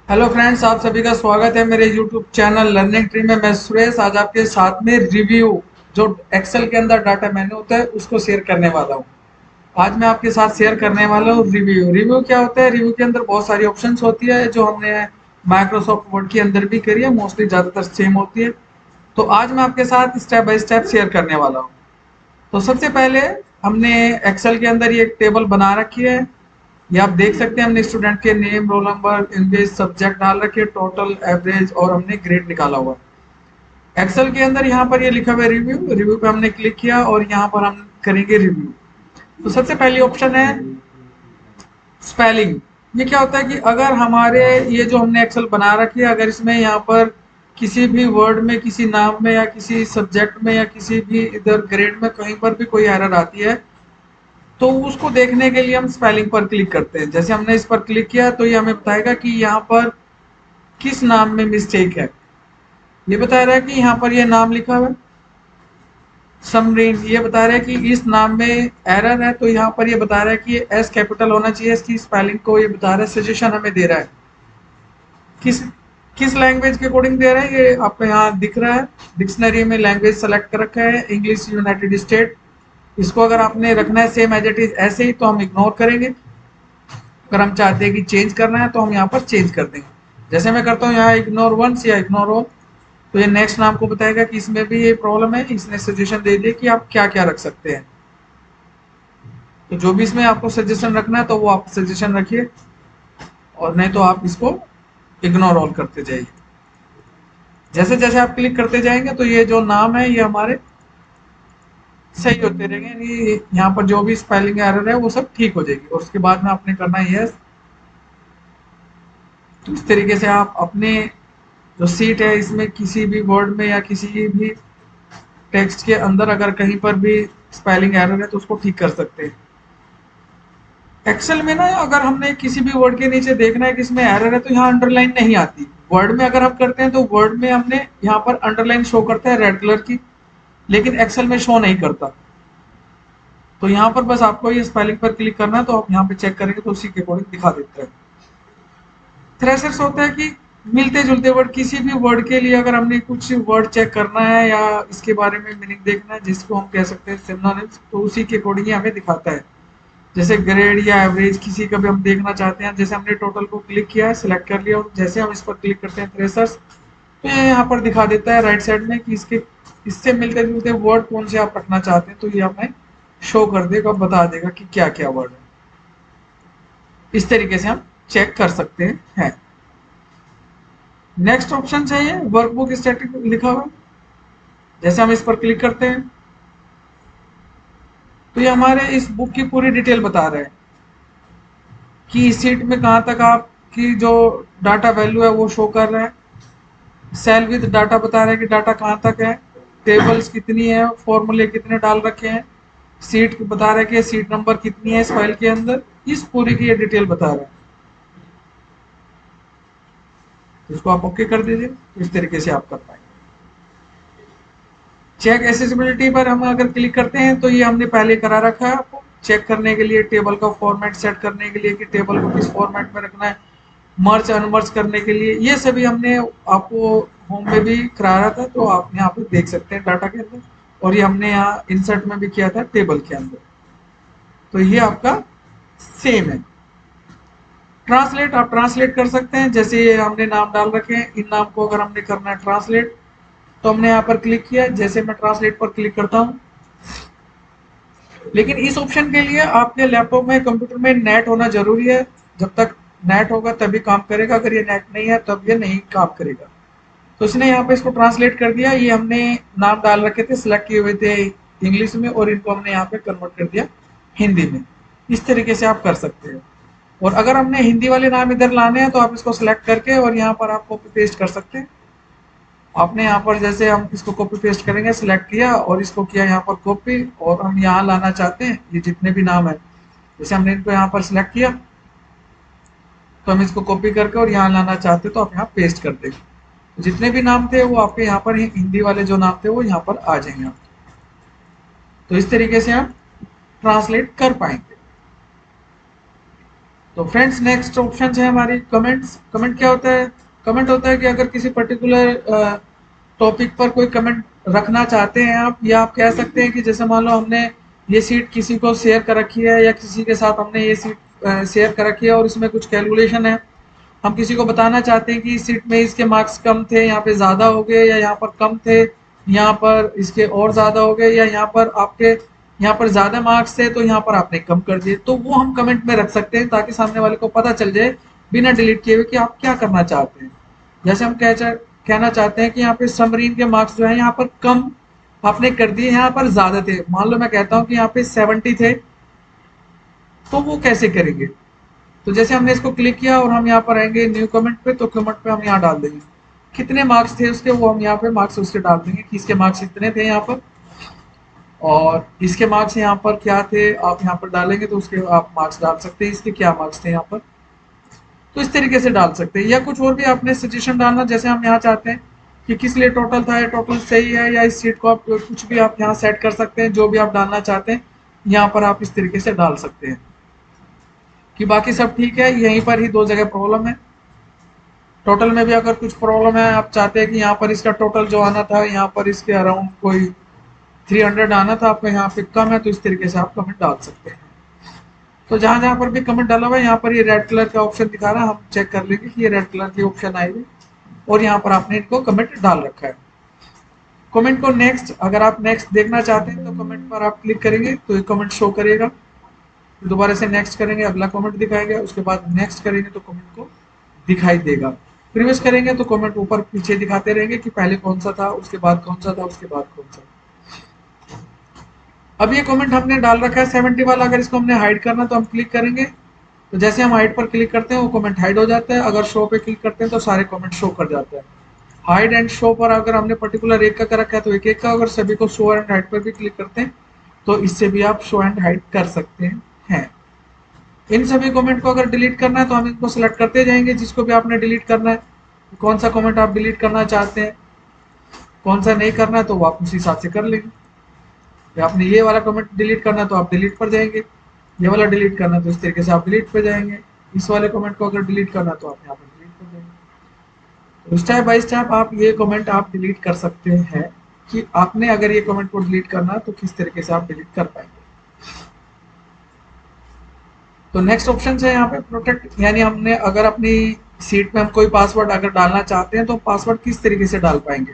Hello friends, आप सभी का स्वागत है मेरे यूट्यूब चैनल लर्निंग ट्री में। मैं सुरेश आज आपके साथ में रिव्यू जो एक्सेल के अंदर डाटा मेन्यू होता है उसको शेयर करने वाला हूँ। आज मैं आपके साथ शेयर करने वाला हूँ रिव्यू। रिव्यू क्या होता है? रिव्यू के अंदर बहुत सारी ऑप्शंस होती है जो हमने माइक्रोसॉफ्ट वर्ड के अंदर भी करी है, मोस्टली ज़्यादातर सेम होती है। तो आज मैं आपके साथ स्टेप बाय स्टेप शेयर करने वाला हूँ। तो सबसे पहले हमने एक्सेल के अंदर ये एक टेबल बना रखी है। ये आप देख सकते हैं, हमने स्टूडेंट के name, roll number, English, subject डाल रखे, टोटल, एवरेज और हमने ग्रेड निकाला हुआ है। एक्सेल के अंदर यहाँ पर ये लिखा हुआ है रिव्यू। रिव्यू पे हमने क्लिक किया और यहाँ पर हम करेंगे रिव्यू। तो सबसे पहली ऑप्शन है स्पेलिंग। ये क्या होता है कि अगर हमारे ये जो हमने एक्सेल बना रखी है, अगर इसमें यहाँ पर किसी भी वर्ड में, किसी नाम में या किसी सब्जेक्ट में या किसी भी इधर ग्रेड में कहीं पर भी कोई एरर आती है, तो उसको देखने के लिए हम स्पेलिंग पर क्लिक करते हैं। जैसे हमने इस पर क्लिक किया तो ये हमें बताएगा कि यहाँ पर किस नाम में मिस्टेक है। ये बता रहा है कि यहाँ पर ये नाम लिखा हुआ है समरीन, ये बता रहा है कि इस नाम में एरर है। तो यहाँ पर ये बता रहा है कि ये एस कैपिटल होना चाहिए इसकी स्पेलिंग को। ये बता रहा है, सजेशन हमें दे रहा है किस किस लैंग्वेज के अकॉर्डिंग दे रहा है। ये आपको यहाँ दिख रहा है, डिक्शनरी में लैंग्वेज सेलेक्ट कर रखा है इंग्लिश यूनाइटेड स्टेट। इसको अगर आपने रखना है सेम एज इट इज ऐसे ही तो हम इग्नोर करेंगे। अगर हम चाहते हैं कि चेंज करना है तो हम यहाँ पर चेंज कर देंगे। जैसे मैं करता हूँ यहाँ इग्नोर वंस या इग्नोर ऑल, तो ये नेक्स्ट नाम को बताएगा कि इसमें भी ये प्रॉब्लम है। इसने सजेशन दे दिया कि आप क्या क्या रख सकते हैं। तो जो भी इसमें आपको सजेशन रखना है तो वो आप सजेशन रखिए, और नहीं तो आप इसको इग्नोर ऑल करते जाइए। जैसे जैसे आप क्लिक करते जाएंगे तो ये जो नाम है ये हमारे सही होते रहेंगे, यानी यहाँ पर जो भी स्पेलिंग एरर है वो सब ठीक हो जाएगी। और उसके बाद में आपने करना है यस। तो इस तरीके से आप अपने जो सीट है इसमें किसी भी वर्ड में या किसी भी टेक्स्ट के अंदर अगर कहीं पर भी स्पेलिंग एरर है तो उसको ठीक कर सकते हैं। एक्सेल में ना अगर हमने किसी भी वर्ड के नीचे देखना है कि इसमें एरर है तो यहाँ अंडरलाइन नहीं आती। वर्ड में अगर हम करते हैं तो वर्ड में हमने यहाँ पर अंडरलाइन शो करता है रेड कलर की, लेकिन एक्सेल में शो नहीं करता। तो यहाँ पर बस आपको ये स्पेलिंग पर क्लिक करना है, तो आप यहाँ पे चेक करेंगे तो उसी के अकॉर्डिंग दिखा देता है। थ्रेशर्स होता है कि मिलते जुलते वर्ड, किसी भी वर्ड के लिए अगर हमने कुछ वर्ड चेक करना है या इसके बारे में मीनिंग देखना है जिसको हम कह सकते हैं सिनोनिम्स, तो उसी के अकॉर्डिंग ही हमें दिखाता है। जैसे ग्रेड या एवरेज किसी का भी हम देखना चाहते हैं, जैसे हमने टोटल को क्लिक किया है, सिलेक्ट कर लिया, और जैसे हम इस पर क्लिक करते हैं थ्रेशर्स, तो ये यहाँ पर दिखा देता है राइट साइड में कि इसके इससे मिलते जुलते वर्ड कौन से आप रखना चाहते हैं। तो ये हमें शो कर देगा, बता देगा कि क्या क्या वर्ड है। इस तरीके से हम चेक कर सकते हैं। नेक्स्ट ऑप्शन है ये वर्कबुक स्टैटिक लिखा हुआ। जैसे हम इस पर क्लिक करते हैं तो ये हमारे इस बुक की पूरी डिटेल बता रहा है कि इस सीट में कहाँ तक आपकी जो डाटा वैल्यू है वो शो कर रहा है। सेल विद डाटा बता रहा है कि डाटा कहाँ तक है, टेबल्स कितनी है, फॉर्मूले कितने डाल रखे हैं, सीट बता रहा है कि सीट नंबर कितनी है इस फाइल के अंदर। इस पूरी की ये डिटेल बता रहा है। इसको आप ओके कर दीजिए। इस तरीके से आप कर पाएंगे। चेक एसेसिबिलिटी पर हम अगर क्लिक करते हैं तो ये हमने पहले करा रखा है आपको चेक करने के लिए, टेबल का फॉर्मेट सेट करने के लिए कि टेबल को किस फॉर्मेट में रखना है, मर्ज अनमर्ज करने के लिए। ये सभी हमने आपको होम में भी कराया था, तो आप यहाँ पे देख सकते हैं डाटा के अंदर। और ये हमने यहाँ इंसर्ट में भी किया था टेबल के अंदर। तो ये आपका सेम है। ट्रांसलेट आप ट्रांसलेट कर सकते हैं। जैसे ये हमने नाम डाल रखे हैं, इन नाम को अगर हमने करना है ट्रांसलेट तो हमने यहाँ पर क्लिक किया। जैसे मैं ट्रांसलेट पर क्लिक करता हूँ, लेकिन इस ऑप्शन के लिए आपके लैपटॉप में, कंप्यूटर में नेट होना जरूरी है। जब तक नेट होगा तभी काम करेगा, अगर ये नेट नहीं है तब ये नहीं काम करेगा। तो इसने यहाँ पे इसको ट्रांसलेट कर दिया। ये हमने नाम डाल रखे थे, सिलेक्ट किए हुए थे इंग्लिश में, और इनको हमने यहाँ पे कन्वर्ट कर दिया हिंदी में। इस तरीके से आप कर सकते हैं। और अगर हमने हिंदी वाले नाम इधर लाने हैं तो आप इसको सिलेक्ट करके और यहाँ पर आप कॉपी पेस्ट कर सकते हैं। आपने यहाँ पर जैसे हम इसको कॉपी पेस्ट करेंगे, सिलेक्ट किया और इसको किया यहाँ पर कॉपी, और हम यहाँ लाना चाहते हैं ये जितने भी नाम है, जैसे हमने इनको यहाँ पर सिलेक्ट किया तो हम इसको कॉपी करके और यहाँ लाना चाहते तो आप यहाँ पेस्ट कर देंगे। जितने भी नाम थे वो आपके यहाँ पर हिंदी वाले जो नाम थे वो यहाँ पर आ जाएंगे आप। तो इस तरीके से आप ट्रांसलेट कर पाएंगे। तो फ्रेंड्स नेक्स्ट ऑप्शन है हमारी कमेंट्स। कमेंट क्या होता है? कमेंट होता है कि अगर किसी पर्टिकुलर टॉपिक पर कोई कमेंट रखना चाहते हैं आप, या आप कह सकते हैं कि जैसे मान लो हमने ये सीट किसी को शेयर कर रखी है, या किसी के साथ हमने ये सीट शेयर कर रखी है और इसमें कुछ कैलकुलेशन है, हम किसी को बताना चाहते हैं कि इस सीट में इसके मार्क्स कम थे, यहाँ पे ज़्यादा हो गए, या यहाँ पर कम थे, यहाँ पर इसके और ज़्यादा हो गए, या यहाँ पर आपके यहाँ पर ज़्यादा मार्क्स थे तो यहाँ पर आपने कम कर दिए, तो वो हम कमेंट में रख सकते हैं ताकि सामने वाले को पता चल जाए बिना डिलीट किए हुए कि आप क्या करना चाहते हैं। जैसे हम कहना चाहते हैं कि यहाँ पे समरीन के मार्क्स जो है यहाँ पर कम आपने कर दिए, यहाँ पर ज़्यादा थे। मान लो मैं कहता हूँ कि यहाँ पे 70 थे, तो वो कैसे करेंगे? तो जैसे हमने इसको क्लिक किया और हम यहाँ पर आएंगे न्यू कमेंट पे, तो कमेंट पे हम यहाँ डाल देंगे कितने मार्क्स थे उसके, वो हम यहाँ पे मार्क्स उसके डाल देंगे कि इसके मार्क्स इतने थे यहाँ पर, और इसके मार्क्स यहाँ पर क्या थे आप यहाँ पर डालेंगे तो उसके आप मार्क्स डाल सकते हैं, इसके क्या मार्क्स थे यहाँ पर। तो इस तरीके से डाल सकते हैं, या कुछ और भी आपने सजेशन डालना, जैसे हम यहाँ चाहते हैं कि किस लिए टोटल था, या टोटल सही है, या इस सीट को आप कुछ भी आप यहाँ सेट कर सकते हैं, जो भी आप डालना चाहते हैं यहाँ पर आप इस तरीके से डाल सकते हैं कि बाकी सब ठीक है, यहीं पर ही दो जगह प्रॉब्लम है। टोटल में भी अगर कुछ प्रॉब्लम है, आप चाहते हैं कि यहाँ पर इसका टोटल जो आना था यहाँ पर इसके अराउंड कोई 300 आना था, आपका यहाँ पे कम है, तो इस तरीके से आप कमेंट डाल सकते हैं। तो जहां जहां पर भी कमेंट डाला हुआ है यहाँ पर ये रेड कलर का ऑप्शन दिखा रहा है, हम चेक कर लेंगे कि ये रेड कलर की ऑप्शन आएगी और यहाँ पर आपने इनको कमेंट डाल रखा है। कमेंट को नेक्स्ट, अगर आप नेक्स्ट देखना चाहते हैं तो कमेंट पर आप क्लिक करेंगे तो ये कमेंट शो करेगा, दोबारा से नेक्स्ट करेंगे अगला कमेंट दिखाएगा, उसके बाद नेक्स्ट करेंगे तो कमेंट को दिखाई देगा। प्रीवियस करेंगे तो कमेंट ऊपर पीछे दिखाते रहेंगे कि पहले कौन सा था, उसके बाद कौन सा था, उसके बाद कौन सा। अब ये कमेंट हमने डाल रखा है 70 वाला, अगर इसको हमने हाइड करना तो हम क्लिक करेंगे, तो जैसे हम हाइड पर क्लिक करते हैं वो कमेंट हाइड हो जाता है, अगर शो पे क्लिक करते हैं तो सारे कमेंट शो कर जाते हैं। हाइड एंड शो पर अगर हमने पर्टिकुलर एक का कर रखा है तो एक एक का, अगर सभी को शो एंड हाइड पर भी क्लिक करते हैं तो इससे भी आप शो एंड हाइड कर सकते हैं। इन सभी कमेंट को अगर डिलीट करना है तो हम इनको सिलेक्ट करते जाएंगे, जिसको भी आपने डिलीट करना है, कौन सा कमेंट आप डिलीट करना चाहते हैं, कौन सा नहीं करना है तो वो आप उसी हिसाब से कर लेंगे। या आपने ये वाला कमेंट डिलीट करना है तो आप डिलीट पर जाएंगे, ये वाला डिलीट करना है तो इस तरीके से आप डिलीट पर जाएंगे, इस वाले कमेंट को अगर डिलीट करना है तो आप यहाँ पर डिलीट पर जाएंगे। तो स्टेप बाय स्टेप आप ये कमेंट आप डिलीट कर सकते हैं कि आपने अगर ये कमेंट को डिलीट करना है तो किस तरीके से आप डिलीट कर पाएंगे। तो नेक्स्ट ऑप्शन है यहाँ पे प्रोटेक्ट, यानी हमने अगर अपनी सीट में हम कोई पासवर्ड अगर डालना चाहते हैं तो पासवर्ड किस तरीके से डाल पाएंगे।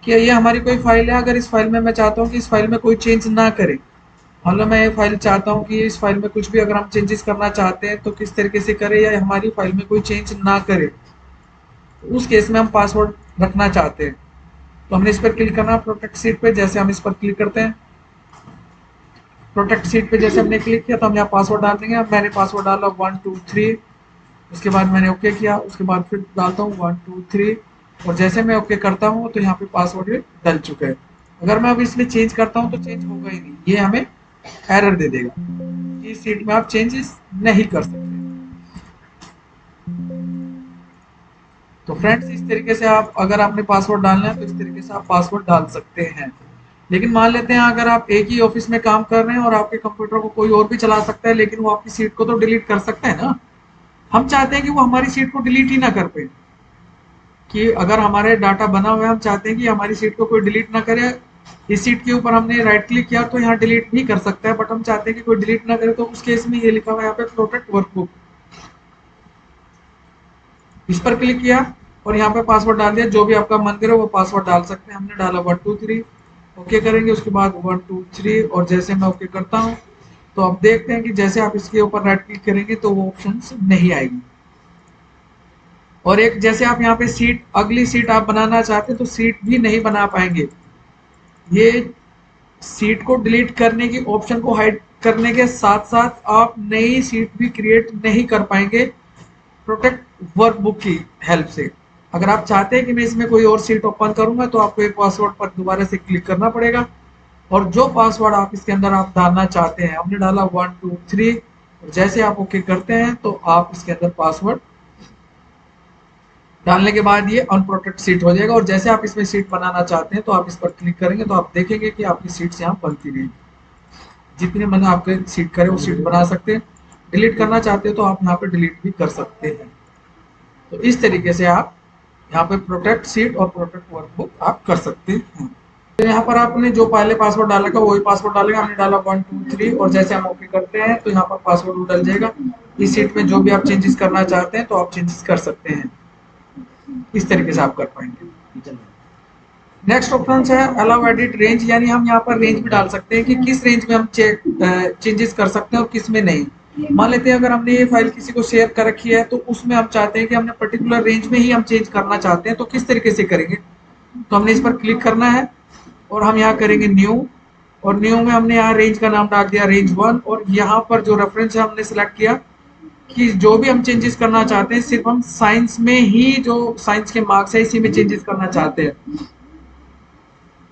कि ये हमारी कोई फाइल है, अगर इस फाइल में मैं चाहता हूँ कि इस फाइल में कोई चेंज ना करे, मतलब मैं ये फाइल चाहता हूँ कि इस फाइल में कुछ भी अगर हम चेंजेस करना चाहते हैं तो किस तरीके से करें, या हमारी फाइल में कोई चेंज ना करे, तो उस केस में हम पासवर्ड रखना चाहते हैं तो हमने इस पर क्लिक करना प्रोटेक्ट सीट पे। जैसे हम इस पर क्लिक करते हैं प्रोटेक्ट सीट पे, जैसे हमने क्लिक किया तो हम यहाँ पासवर्ड डाल देंगे। अब मैंने पासवर्ड डाला 1 2 3, उसके बाद मैंने ओके किया, उसके बाद फिर डालता हूँ 1 2 3, और जैसे मैं ओके करता हूँ तो यहाँ पे पासवर्ड डल चुका है। अगर मैं अब इसमें चेंज करता हूँ तो चेंज होगा ही नहीं, ये हमें एरर दे देगा, इस सीट में आप चेंजेस नहीं कर सकते। तो फ्रेंड्स इस तरीके से आप अगर आपने पासवर्ड डालना है तो इस तरीके से आप पासवर्ड डाल सकते हैं। लेकिन मान लेते हैं अगर आप एक ही ऑफिस में काम कर रहे हैं और आपके कंप्यूटर को कोई और भी चला सकता है, लेकिन वो आपकी सीट को तो डिलीट कर सकता है ना। हम चाहते हैं कि वो हमारी सीट को डिलीट ही ना कर पाए, कि अगर हमारे डाटा बना हुआ है हम चाहते हैं कि हमारी सीट को कोई डिलीट ना करे। इस सीट के ऊपर हमने राइट क्लिक किया तो यहाँ डिलीट भी कर सकता है, बट हम चाहते हैं कि कोई डिलीट ना करे, तो उस केस में ये लिखा हुआ है यहाँ पे प्रोटेक्ट वर्कबुक, इस पर क्लिक किया और यहाँ पे पासवर्ड डाल दिया, जो भी आपका मन करे वो पासवर्ड डाल सकते हैं। हमने डाला 1 2 3, ओके करेंगे, उसके बाद 1 2 3, और जैसे मैं ओके करता हूँ तो आप देखते हैं कि जैसे आप इसके ऊपर राइट क्लिक करेंगे तो वो ऑप्शन नहीं आएगी। और एक जैसे आप यहाँ पे सीट, अगली सीट आप बनाना चाहते हैं तो सीट भी नहीं बना पाएंगे। ये सीट को डिलीट करने की ऑप्शन को हाइड करने के साथ साथ आप नई सीट भी क्रिएट नहीं कर पाएंगे प्रोटेक्ट वर्कबुक की हेल्प से। अगर आप चाहते हैं कि मैं इसमें कोई और सीट ओपन करूंगा तो आपको एक पासवर्ड पर दोबारा से क्लिक करना पड़ेगा, और जो पासवर्ड आप इसके अंदर आप डालना चाहते हैं, हमने डाला 1 2 3, और जैसे आप ओके करते हैं तो आप इसके अंदर पासवर्ड डालने के बाद ये अनप्रोटेक्ट सीट हो जाएगा। और जैसे आप इसमें सीट बनाना चाहते हैं तो आप इस पर क्लिक करेंगे तो आप देखेंगे कि आपकी सीट्स यहाँ बनती रहेगी, जितने मन आपके सीट करे वो सीट बना सकते हैं। डिलीट करना चाहते हो तो आप यहाँ पे डिलीट भी कर सकते हैं। तो इस तरीके से आप यहाँ पे प्रोटेक्ट शीट और प्रोटेक्ट वर्कबुक आप कर सकते हैं। तो यहाँ पर आपने जो पहले पासवर्ड डाला था वही पासवर्ड डालेगा। हमने डाला 1 2 3 और जैसे हम ओके करते हैं तो यहाँ पर पासवर्ड डल जाएगा। इस शीट में जो भी आप चेंजेस करना चाहते हैं तो आप चेंजेस कर सकते हैं। इस तरीके से आप कर पाएंगे। नेक्स्ट ऑप्शन है अलाउ एडिट रेंज, यानी हम यहाँ पर रेंज भी डाल सकते हैं कि किस रेंज में हम चेंजेस कर सकते हैं और किस में नहीं। मान लेते हैं अगर हमने ये फाइल किसी को शेयर कर रखी है तो उसमें हम चाहते हैं कि हमने पर्टिकुलर रेंज में ही हम चेंज करना चाहते हैं, तो किस तरीके से करेंगे। तो हमने इस पर क्लिक करना है और हम यहाँ करेंगे न्यू, और न्यू में हमने यहाँ रेंज का नाम डाल दिया रेंज 1, और यहाँ पर जो रेफरेंस है हमने सिलेक्ट किया कि जो भी हम चेंजेस करना चाहते हैं सिर्फ हम साइंस में ही, जो साइंस के मार्क्स है इसी में चेंजेस करना चाहते हैं।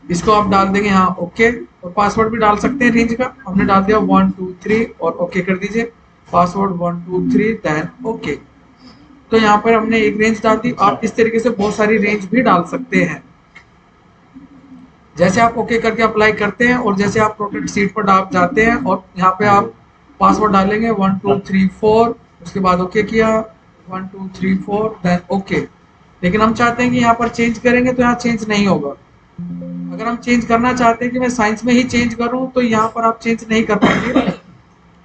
इसको आप डाल देंगे यहाँ ओके, और पासवर्ड भी डाल सकते हैं रेंज का। हमने डाल दिया 1 2 3 और ओके कर दीजिए, पासवर्ड 1 2 3 देन ओके। तो यहाँ पर हमने एक रेंज डाल दी। आप इस तरीके से बहुत सारी रेंज भी डाल सकते हैं। जैसे आप ओके करके अप्लाई करते हैं और जैसे आप प्रोटेक्ट सीट पर आप जाते हैं और यहाँ पे आप पासवर्ड डालेंगे 1 2 3 4, उसके बाद ओके किया 1 2 3 4 देन ओके। लेकिन हम चाहते हैं कि यहाँ पर चेंज करेंगे तो यहाँ चेंज नहीं होगा। अगर हम चेंज करना चाहते हैं कि मैं साइंस में ही चेंज करूं तो यहाँ पर आप चेंज नहीं कर पाएंगे।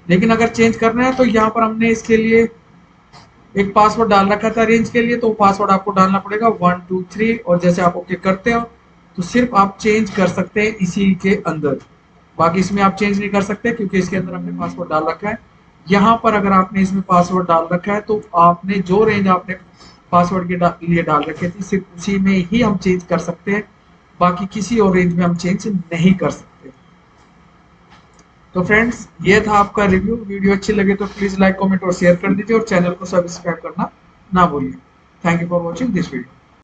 लेकिन अगर चेंज करना है तो यहाँ पर हमने इसके लिए एक पासवर्ड डाल रखा था रेंज के लिए, तो पासवर्ड आपको डालना पड़ेगा 1 2 3, और जैसे आप ओके करते हो तो सिर्फ आप चेंज कर सकते हैं इसी के अंदर। बाकी इसमें आप चेंज नहीं कर सकते क्योंकि इसके अंदर हमने पासवर्ड डाल रखा है। यहाँ पर अगर आपने इसमें पासवर्ड डाल रखा है तो आपने जो रेंज आपने पासवर्ड के लिए डाल रखे थे सिर्फ उसी में ही हम चेंज कर सकते हैं, बाकी किसी और रेंज में हम चेंज नहीं कर सकते। तो फ्रेंड्स ये था आपका रिव्यू। वीडियो अच्छी लगे तो प्लीज लाइक कमेंट और शेयर कर दीजिए और चैनल को सब्सक्राइब करना ना भूलिए। Thank you for watching this video.